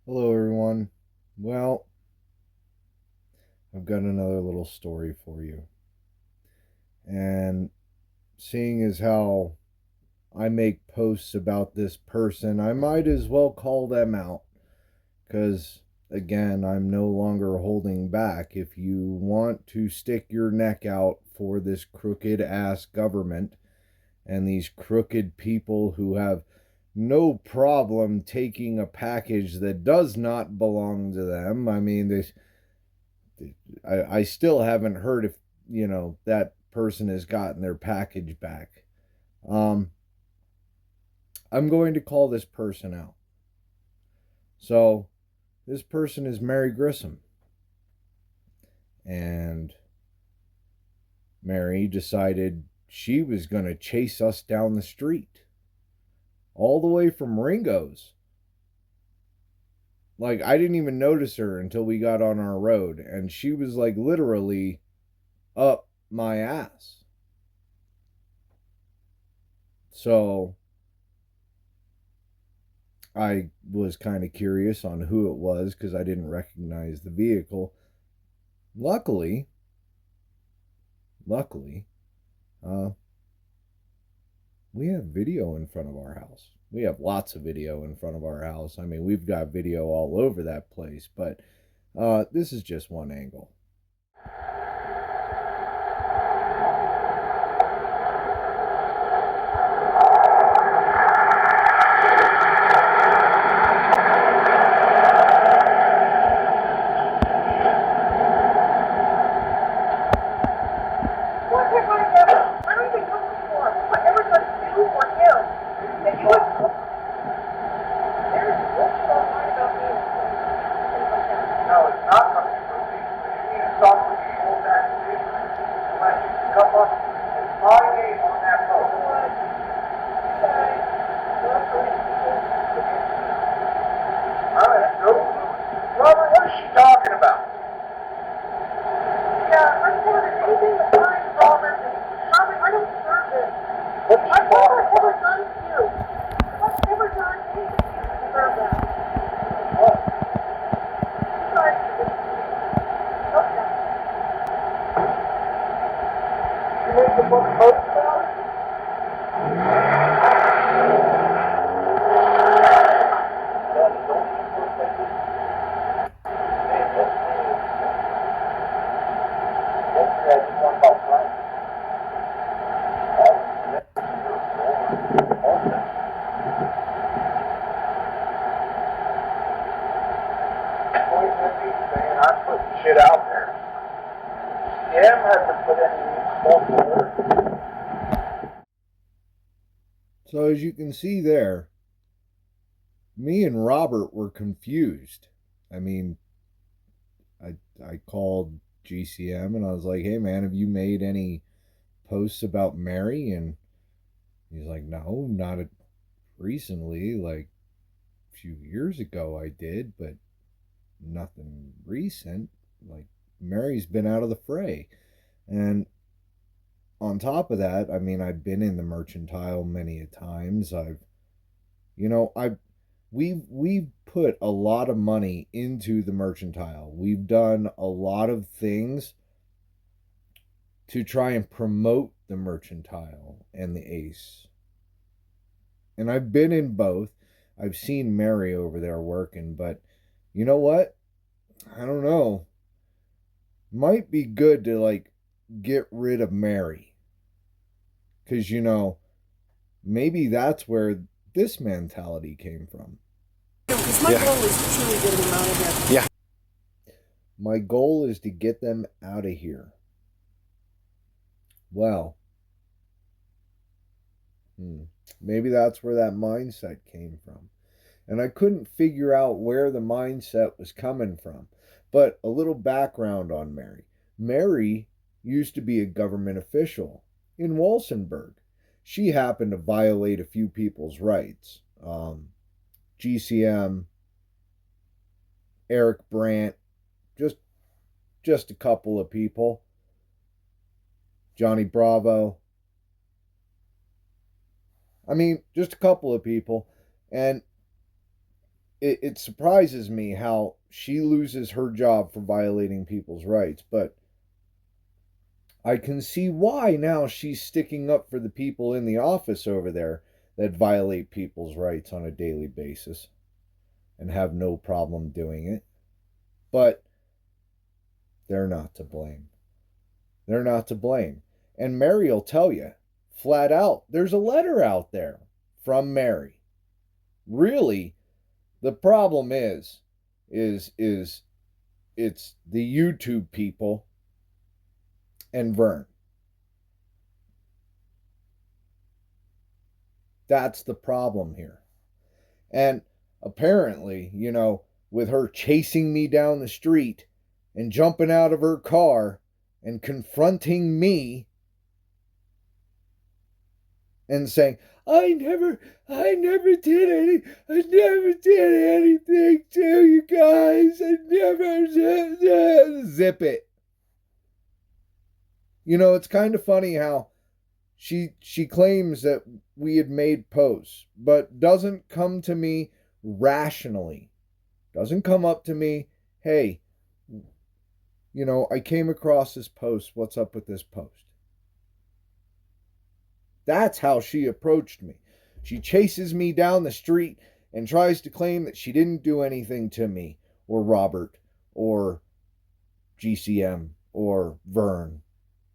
Hello, everyone. Well, I've got another little story for you. And seeing as how I make posts about this person, I might as well call them out. Because, again, I'm no longer holding back. If you want to stick your neck out for this crooked ass government and these crooked people who have no problem taking a package that does not belong to them, I mean, I still haven't heard if that person has gotten their package back. Um, I'm going to call this person out. So this person is Mary Grissom, and Mary decided she was going to chase us down the street, all the way from Ringo's. Like, I didn't even notice her until we got on our road, and she was like literally up my ass. So I was kind of curious on who it was because I didn't recognize the vehicle. Luckily, luckily, uh, we have video in front of our house. We have lots of video in front of our house. I mean, we've got video all over that place, but this is just one angle. What have I ever? I don't even know before. What ever done you or him that you would? There's bullshit online about me. No, it's not coming from me. You need to stop with the old accusation. When you come up, it's my name on that road. What? Okay. What are these people against me? All right, no. Robert, what is she talking about? Yeah, I'm telling you, anything with mine, Robert, and Robert, I don't deserve this. What's she I've never talking ever about? done to you. I've never done anything to you to deserve that. What? You guys are just okay. You make the book post about it? Then don't you think that you yesterday I just talked about Frank. Saying I'm putting shit out there. Jim hasn't put any stuff forward. So as you can see there, me and Robert were confused. I mean, I called GCM and I was like, "Hey man, have you made any posts about Mary?" And he's like, "No, not recently. Like a few years ago I did, but nothing recent. Like Mary's been out of the fray." And on top of that, I mean, I've been in the mercantile many a times. I've we've put a lot of money into the mercantile. We've done a lot of things to try and promote the mercantile and the ace. And I've been in both. I've seen Mary over there working, but you know what? I don't know. Might be good to like get rid of Mary. Cause maybe that's where this mentality came from. Because my goal is to truly get them out of here. My goal is to get them out of here. Well, maybe that's where that mindset came from. And I couldn't figure out where the mindset was coming from. But a little background on Mary. Mary used to be a government official in Walsenburg. She happened to violate a few people's rights. GCM, Eric Brandt, just just a couple of people. Johnny Bravo. I mean, just a couple of people. And it surprises me how she loses her job for violating people's rights, but I can see why now she's sticking up for the people in the office over there that violate people's rights on a daily basis and have no problem doing it. But they're not to blame. They're not to blame. And Mary will tell you flat out there's a letter out there from Mary. Really, the problem is it's the YouTube people and Vern. That's the problem here. And apparently, with her chasing me down the street and jumping out of her car and confronting me and saying, I never did anything to you guys. I never did. Zip it. It's kind of funny how she claims that we had made posts, but doesn't come to me rationally. Doesn't come up to me, hey, I came across this post. What's up with this post? That's how she approached me. She chases me down the street and tries to claim that she didn't do anything to me or Robert or GCM or Vern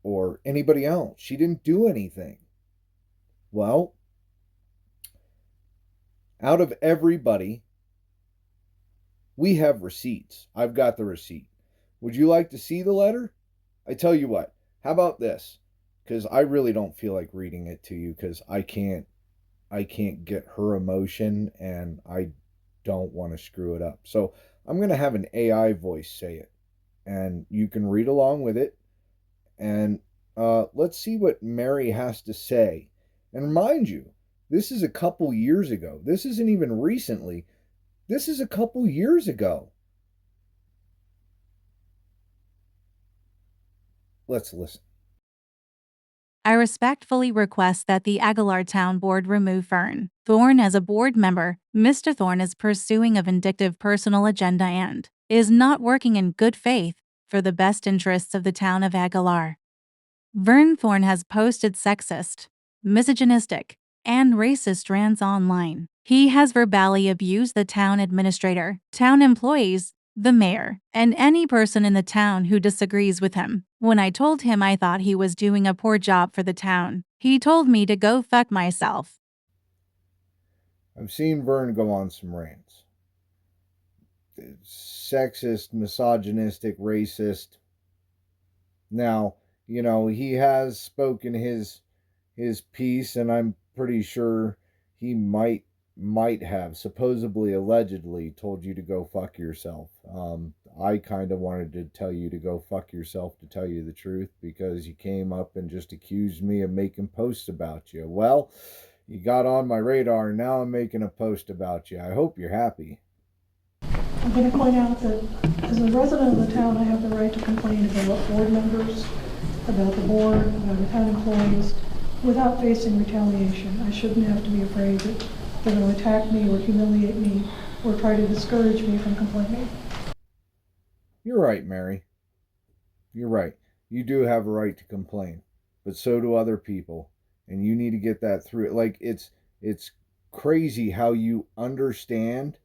or anybody else. She didn't do anything. Well, out of everybody, we have receipts. I've got the receipt. Would you like to see the letter? I tell you what, how about this? Because I really don't feel like reading it to you because I can't get her emotion and I don't want to screw it up. So I'm going to have an AI voice say it and you can read along with it. And let's see what Mary has to say. And mind you, this is a couple years ago. This isn't even recently. This is a couple years ago. Let's listen. I respectfully request that the Aguilar Town Board remove Fern Thorne as a board member. Mr. Thorne is pursuing a vindictive personal agenda and is not working in good faith for the best interests of the town of Aguilar. Vern Thorne has posted sexist, misogynistic, and racist rants online. He has verbally abused the town administrator, town employees, the mayor, and any person in the town who disagrees with him. When I told him I thought he was doing a poor job for the town, he told me to go fuck myself. I've seen Vern go on some rants. Sexist, misogynistic, racist. Now, he has spoken his piece, and I'm pretty sure he might have supposedly, allegedly told you to go fuck yourself. I kind of wanted to tell you to go fuck yourself, to tell you the truth, because you came up and just accused me of making posts about you. Well, you got on my radar, and now I'm making a post about you. I hope you're happy. I'm going to point out that as a resident of the town, I have the right to complain about board members, about the board, about the town employees, without facing retaliation. I shouldn't have to be afraid that they're going to attack me or humiliate me or try to discourage me from complaining. You're right, Mary. You're right. You do have a right to complain, but so do other people, and you need to get that through. Like, it's crazy how you understand,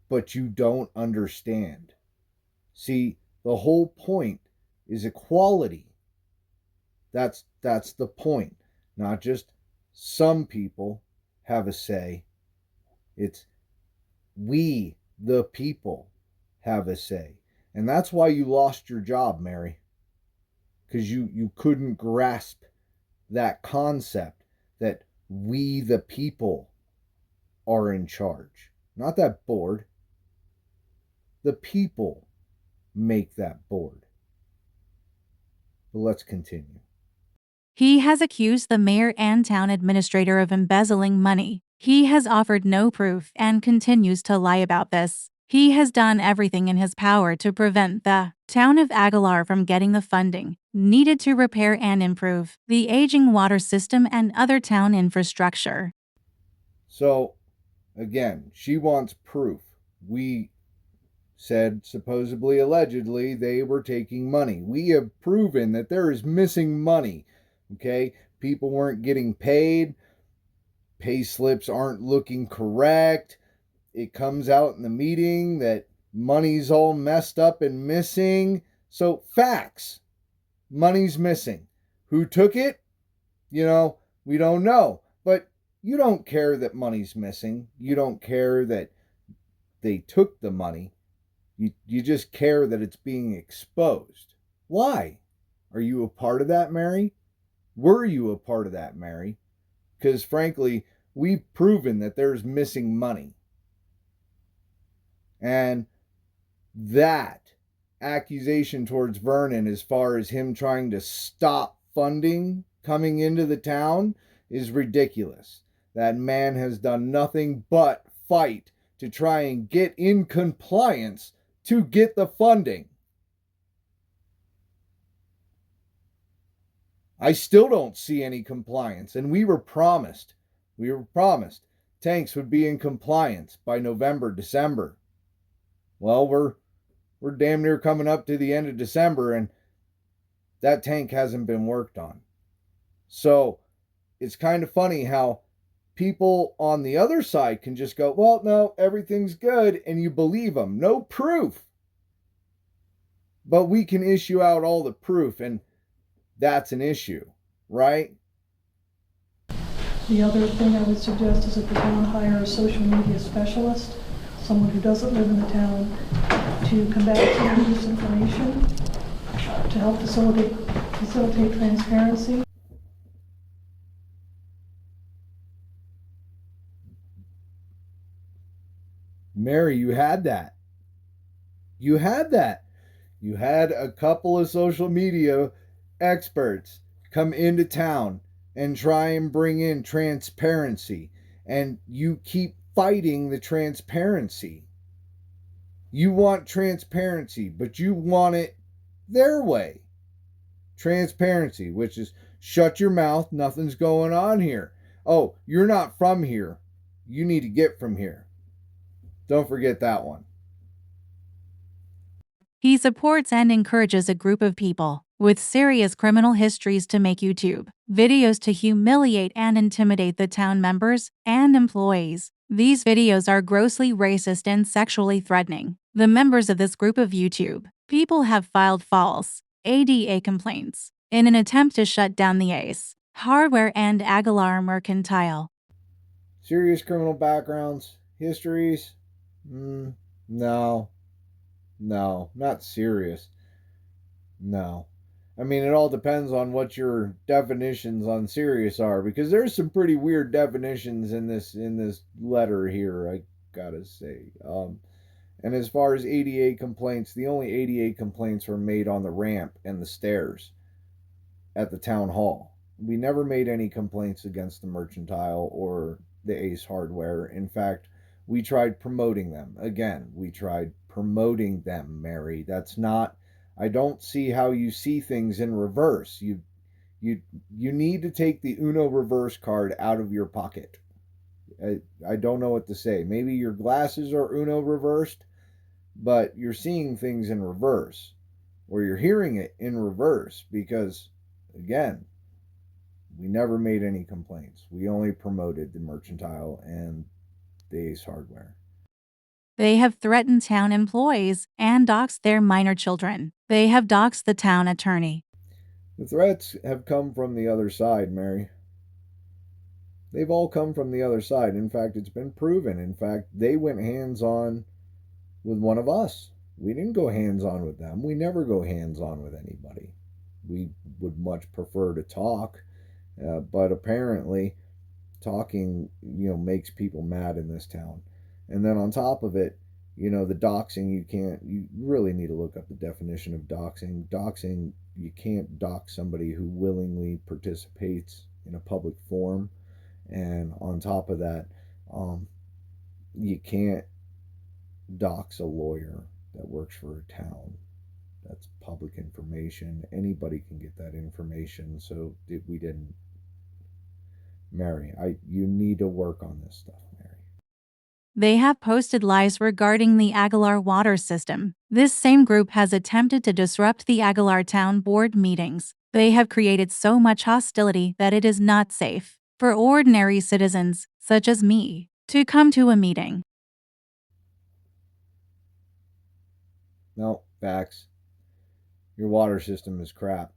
but you don't understand. See, the whole point is equality. That's the point. Not just some people have a say. It's we, the people, have a say. And that's why you lost your job, Mary. Because you couldn't grasp that concept that we, the people, are in charge. Not that board. The people make that board. But let's continue. He has accused the mayor and town administrator of embezzling money. He has offered no proof and continues to lie about this. He has done everything in his power to prevent the town of Aguilar from getting the funding needed to repair and improve the aging water system and other town infrastructure. So, again, she wants proof. we said supposedly, allegedly, they were taking money. We have proven that there is missing money. Okay? People weren't getting paid. Pay slips aren't looking correct. It comes out in the meeting that money's all messed up and missing. So, facts. Money's missing. Who took it? We don't know. But you don't care that money's missing. You don't care that they took the money. You just care that it's being exposed. Why? Are you a part of that, Mary? Were you a part of that, Mary? Because frankly, we've proven that there's missing money. And that accusation towards Vernon, as far as him trying to stop funding coming into the town, is ridiculous. That man has done nothing but fight to try and get in compliance to get the funding. I still don't see any compliance, and we were promised tanks would be in compliance by November, December. Well, we're damn near coming up to the end of December, and that tank hasn't been worked on. So it's kind of funny how people on the other side can just go, well, no, everything's good, and you believe them. No proof. But we can issue out all the proof, and that's an issue, right? The other thing I would suggest is that the town hire a social media specialist, someone who doesn't live in the town, to combat some of this information, to help facilitate transparency. Mary, you had that. You had that. You had a couple of social media experts come into town and try and bring in transparency, and you keep fighting the transparency. You want transparency, but you want it their way. Transparency, which is shut your mouth, nothing's going on here. Oh, you're not from here. You need to get from here. Don't forget that one. He supports and encourages a group of people with serious criminal histories to make YouTube videos to humiliate and intimidate the town members and employees. These videos are grossly racist and sexually threatening. The members of this group of YouTube people have filed false ADA complaints in an attempt to shut down the ACE, Hardware and Aguilar Mercantile. Serious criminal backgrounds, histories? No, not serious. No. I mean, it all depends on what your definitions on serious are, because there's some pretty weird definitions in this letter here, I gotta say. And as far as ADA complaints, the only ADA complaints were made on the ramp and the stairs at the town hall. We never made any complaints against the mercantile or the Ace Hardware. In fact, we tried promoting them. Again, we tried promoting them, Mary. That's not, I don't see how you see things in reverse. You need to take the Uno reverse card out of your pocket. I don't know what to say. Maybe your glasses are Uno reversed, but you're seeing things in reverse, or you're hearing it in reverse, because again, we never made any complaints. We only promoted the mercantile and the Ace Hardware. They have threatened town employees and doxed their minor children. They have doxed the town attorney. The threats have come from the other side, Mary. They've all come from the other side. In fact, it's been proven. In fact, they went hands-on with one of us. We didn't go hands-on with them. We never go hands-on with anybody. We would much prefer to talk, but apparently talking, makes people mad in this town. And then on top of it, the doxing, you really need to look up the definition of doxing. Doxing, you can't dox somebody who willingly participates in a public forum. And on top of that, you can't dox a lawyer that works for a town. That's public information. Anybody can get that information. So we didn't. Mary, you need to work on this stuff, Mary. They have posted lies regarding the Aguilar water system. This same group has attempted to disrupt the Aguilar Town Board meetings. They have created so much hostility that it is not safe for ordinary citizens, such as me, to come to a meeting. No, facts. Your water system is crap.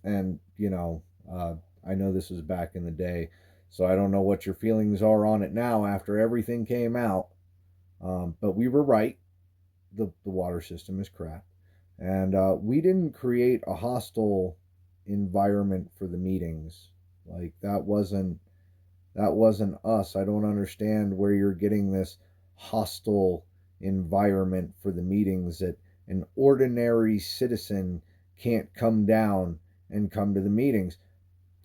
And, I know this was back in the day, so I don't know what your feelings are on it now after everything came out. But we were right. The water system is crap. And we didn't create a hostile environment for the meetings. Like, that wasn't us. I don't understand where you're getting this hostile environment for the meetings, that an ordinary citizen can't come down and come to the meetings.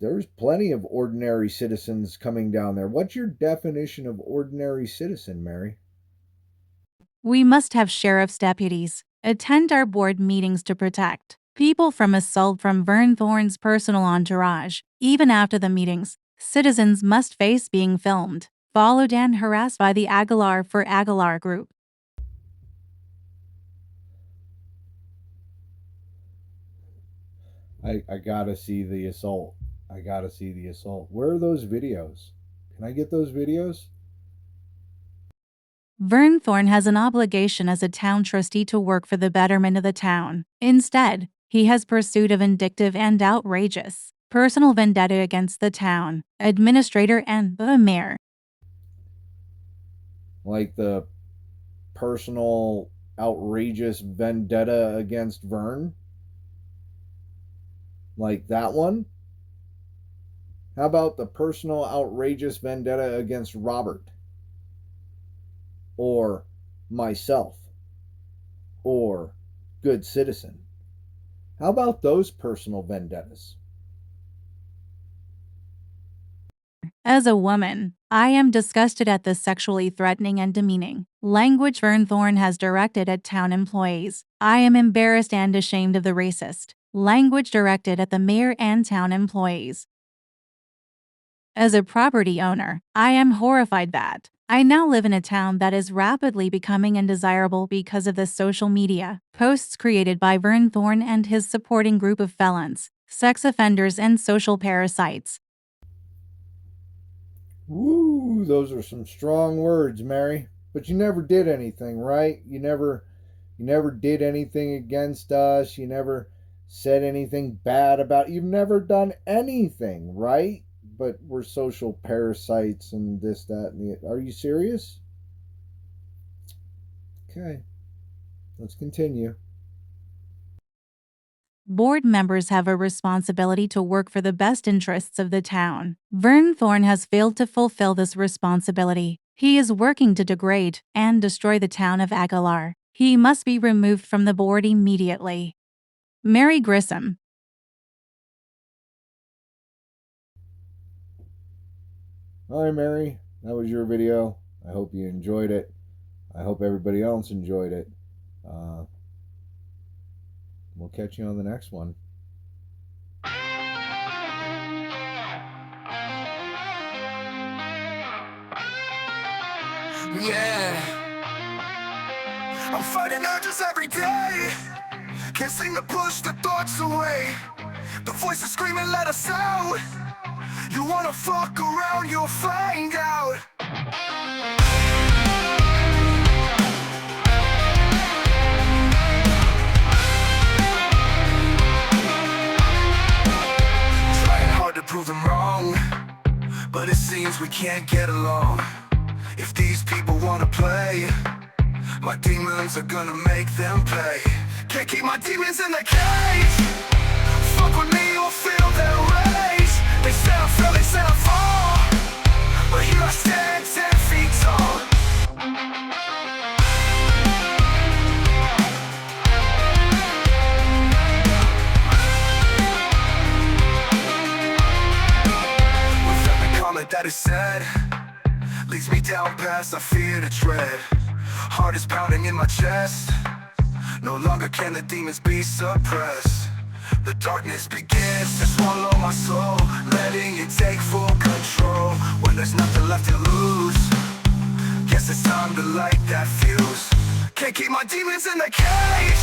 There's plenty of ordinary citizens coming down there. What's your definition of ordinary citizen, Mary? We must have sheriff's deputies attend our board meetings to protect people from assault from Vern Thorne's personal entourage. Even after the meetings, citizens must face being filmed, followed, and harassed by the Aguilar for Aguilar group. I gotta see the assault. I gotta see the assault. Where are those videos? Can I get those videos? Vern Thorne has an obligation as a town trustee to work for the betterment of the town. Instead, he has pursued a vindictive and outrageous personal vendetta against the town administrator and the mayor. Like the personal outrageous vendetta against Vern? Like that one? How about the personal outrageous vendetta against Robert? Or myself? Or good citizen? How about those personal vendettas? As a woman, I am disgusted at the sexually threatening and demeaning language Vern Thorne has directed at town employees. I am embarrassed and ashamed of the racist language directed at the mayor and town employees. As a property owner, I am horrified that I now live in a town that is rapidly becoming undesirable because of the social media posts created by Vern Thorne and his supporting group of felons, sex offenders, and social parasites. Woo, those are some strong words, Mary. But you never did anything, right? You never did anything against us. You never said anything bad about. You've never done anything, right? But we're social parasites and this, that, and the. Are you serious? Okay, let's continue. Board members have a responsibility to work for the best interests of the town. Vern Thorne has failed to fulfill this responsibility. He is working to degrade and destroy the town of Aguilar. He must be removed from the board immediately. Mary Grissom. Hi, Mary. That was your video. I hope you enjoyed it. I hope everybody else enjoyed it. We'll catch you on the next one. Yeah, I'm fighting urges every day. Can't seem to push the thoughts away. The voices screaming, let us out. You wanna fuck around, you'll find out. Trying hard to prove them wrong, but it seems we can't get along. If these people wanna play, my demons are gonna make them pay. Can't keep my demons in the cage. Fuck with me, you'll feel their rage. They said I fell, they said I fall, but here I stand 10 feet tall. With every comment that is said, leads me down past I fear to tread. Heart is pounding in my chest. No longer can the demons be suppressed. The darkness begins to swallow my soul, letting it take full control. When there's nothing left to lose, Guess it's time to light that fuse. Can't keep my demons in the cage.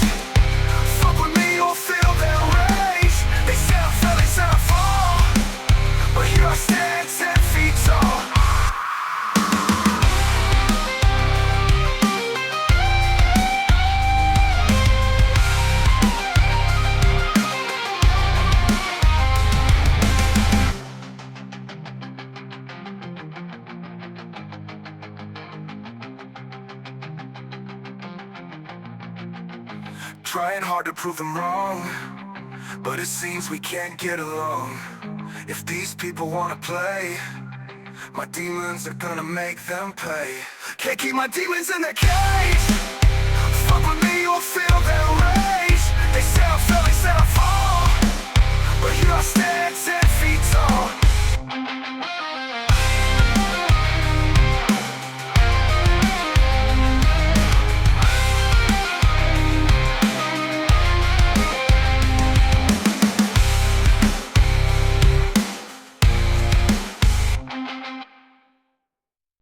Fuck with me, you'll feel their rage. They said I fell, they said I fall, but here I stand 10 feet tall. Trying hard to prove them wrong, but it seems we can't get along. If these people wanna play, my demons are gonna make them pay. Can't keep my demons in the cage. Fuck with me, you'll feel their rage. They say I fell, they said I fall, but here I stand 10 feet tall.